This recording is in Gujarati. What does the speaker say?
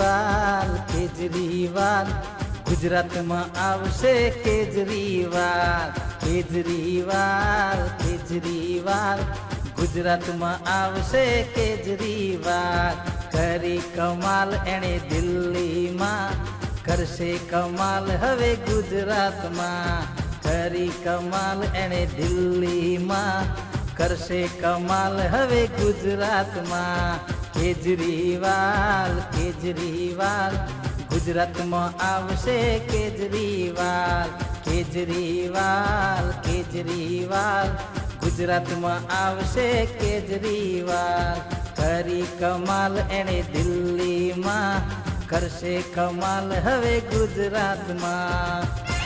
કેજરીવાલ કેજરીવાલ ગુજરાતમાં આવશે કેજરીવાલ કેજરીવાલ કેજરીવાલ ગુજરાતમાં આવશે કેજરીવાલ કરી કમાલ એણે દિલ્હીમાં કરશે કમાલ હવે ગુજરાતમાં કરી કમાલ એણે દિલ્હીમાં કરશે કમાલ હવે ગુજરાતમાં કેજરીવાલ કેજરીવાલ ગુજરાતમાં આવશે કેજરીવાલ કેજરીવાલ કેજરીવાલ ગુજરાતમાં આવશે કેજરીવાલ કરી કમાલ એણે દિલ્હીમાં કરશે કમાલ હવે ગુજરાતમાં।